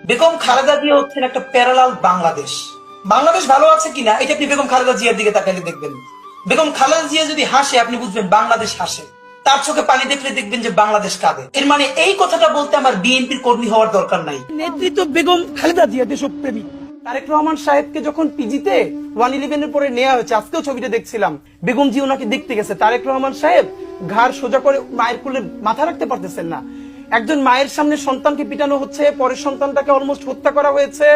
বেগম খালেদা জিয়া হচ্ছেন একটা প্যারালাল বাংলাদেশ। বাংলাদেশ ভালো আছে কিনা এটা আপনি বেগম খালেদা জিয়ার দিকে তাকালে দেখবেন। বেগম খালেদা জিয়া যদি হাসে আপনি বুঝবেন বাংলাদেশ হাসে, তার চোখে পানি দেখলে দেখবেন যে বাংলাদেশ কাঁদে। এর মানে এই কথাটা বলতে আমার বিএনপির কর্মী হওয়ার দরকার নাই। নেতৃত্ব বেগম খালেদা জিয়া দেশপ্রেমী। তারেক রহমান সাহেবকে যখন পিজিতে 111 এর পরে নেওয়া হয়েছে, আজকেও ছবিটা দেখছিলাম, বেগম জি ওনাকে দেখতে গেছে। তারেক রহমান সাহেব ঘাড় সোজা করে মায়ের কোলে মাথা রাখতে পারতেছেন না। একজন মায়ের সামনে সন্তানকে পিটানো হচ্ছে, পরের সন্তানটাকে অলমোস্ট হত্যা করা হয়েছে,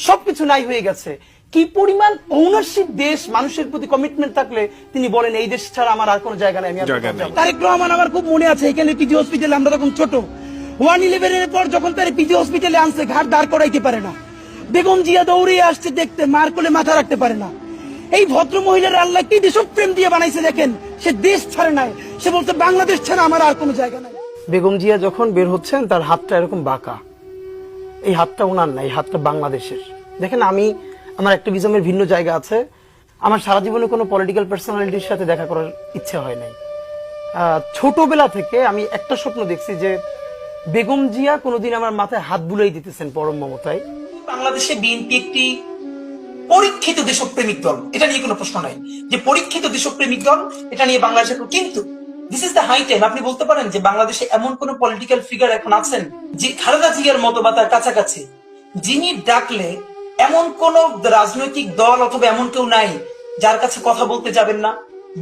সবকিছু নাই হয়ে গেছে। কি পরিমাণ ওনারশিপ দেশ, মানুষের প্রতি কমিটমেন্ট থাকলে তিনি বলেন এই দেশ ছাড়া আমার আর কোনো জায়গা নাই, আমি আর কোথাও যাব না। তারেক রহমান আমার খুব মনে আছে, এখানে পিজি হসপিটালে আমরা তখন ছোট, 111 এর পর যখন তার পিজি হসপিটালে আনছে, ঘাড় দাঁড় করাইতে পারে না, বেগম জিয়া দৌড়ে আসছে দেখতে, মার কোলে মাথা রাখতে পারে না। এই ভদ্র মহিলার আল্লাহ কি দেশপ্রেম দিয়ে বানাইছে দেখেন। সে দেশ ছাড়ে নাই, সে বলতে বাংলাদেশ ছাড়া আমার আর কোনো জায়গা নাই। বেগম জিয়া যখন বের হচ্ছেন তার হাতটা এরকম বাঁকা, এই হাতটা ওনার না, এই হাতটা বাংলাদেশের। দেখেন, আমার অ্যাক্টিভিজমের ভিন্ন জায়গা আছে, আমার সারা জীবনে কোনো পলিটিক্যাল পার্সোনালিটির সাথে দেখা করার ইচ্ছে হয় নাই। ছোটবেলা থেকে আমি একটা স্বপ্ন দেখছি যে বেগম জিয়া কোনোদিন আমার মাথায় হাত বুলাই দিতেছেন পরম মমতায়। বাংলাদেশে বিএনপি একটি পরীক্ষিত দেশপ্রেমিক দল, এটা নিয়ে কোনো প্রশ্ন নাই যে পরীক্ষিত দেশপ্রেমিক দল, এটা নিয়ে বাংলাদেশের। কিন্তু this is the high time আপনি বলতে পারেন যে বাংলাদেশে এমন কোন পলিটিক্যাল ফিগার এখন আছেন যে খালেদা জিয়ার মতো বা তার কাছাকাছি, যিনি ডাকলে এমন কোন রাজনৈতিক দল অথবা এমন কেউ নাই যার কাছে কথা বলতে যাবেন না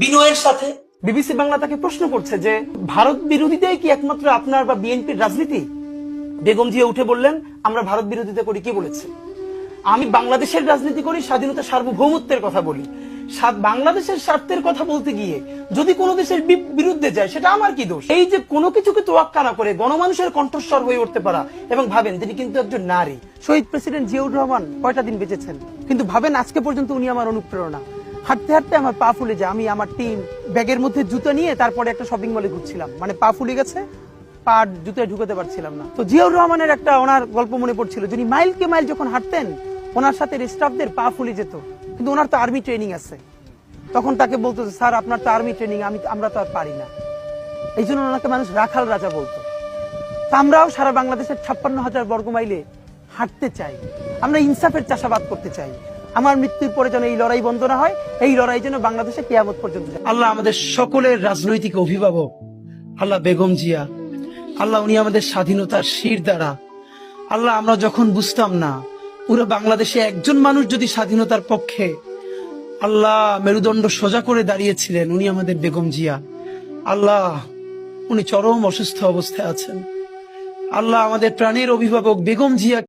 বিনয়ের সাথে। বিবিসি বাংলা তাকে প্রশ্ন করছে যে ভারত বিরোধিতাই কি একমাত্র আপনার বা বিএনপির রাজনীতি? বেগম জিয়া উঠে বললেন, আমরা ভারত বিরোধিতা করি, কি বলেছে? আমি বাংলাদেশের রাজনীতি করি, স্বাধীনতা সার্বভৌমত্বের কথা বলি। বাংলাদেশের স্বার্থের কথা বলতে গিয়ে যদি কোনো দেশের বিরুদ্ধে যায়, সেটা আমার কি দোষ? এই যে কোনো কিছুকে তোয়াক্কা না করে গণমানুষের কণ্ঠস্বর হয়ে উঠতে পারা, এবং ভাবেন তিনি কিন্তু একজন নারী। শহীদ প্রেসিডেন্ট জিয়াউর রহমান কয়টা দিন বেঁচেছেন, কিন্তু ভাবেন আজকে পর্যন্ত উনি আমার অনুপ্রেরণা। হাঁটতে হাঁটতে আমার পা ফুলে যায়, আমি আমার টিম ব্যাগের মধ্যে জুতো নিয়ে তারপরে একটা শপিং মলে ঘুরছিলাম, মানে পা ফুলে গেছে, পা জুতোয় ঢুকাতে পারছিলাম না। তো জিয়াউর রহমানের একটা ওনার গল্প মনে পড়ছিল, যিনি মাইলকে মাইল যখন হাঁটতেন ওনার সাথে স্টাফদের পা ফুলে যেত, কিন্তু ওনার তো আর্মি ট্রেনিং আছে। তখন তাকে বলতো, স্যার আপনার তো আর্মি ট্রেনিং, আমরা তো আর পারি না। এই জন্য ওনাকে মানুষ রাখাল রাজা বলতো। আমরাও সারা বাংলাদেশের 56,000 বর্গ মাইলে হাঁটতে চাই, আমরা ইনসাফের চাষাবাদ করতে চাই। আমার মৃত্যুর পরে যেন এই লড়াই বন্ধ না হয়, এই লড়াই যেন বাংলাদেশে কিয়ামত পর্যন্ত যায়। আল্লাহ আমাদের সকলের রাজনৈতিক অভিভাবক, আল্লাহ বেগম জিয়া, আল্লাহ উনি আমাদের স্বাধীনতার শির দ্বারা। আল্লাহ আমরা যখন বুঝতাম না, পুরো বাংলাদেশে একজন মানুষ যদি স্বাধীনতার পক্ষে আল্লাহ মেরুদণ্ড সোজা করে দাঁড়িয়েছিলেন, উনি আমাদের বেগম জিয়া। আল্লাহ উনি চরম অসুস্থ অবস্থায় আছেন। আল্লাহ আমাদের প্রাণের অভিভাবক বেগম জিয়া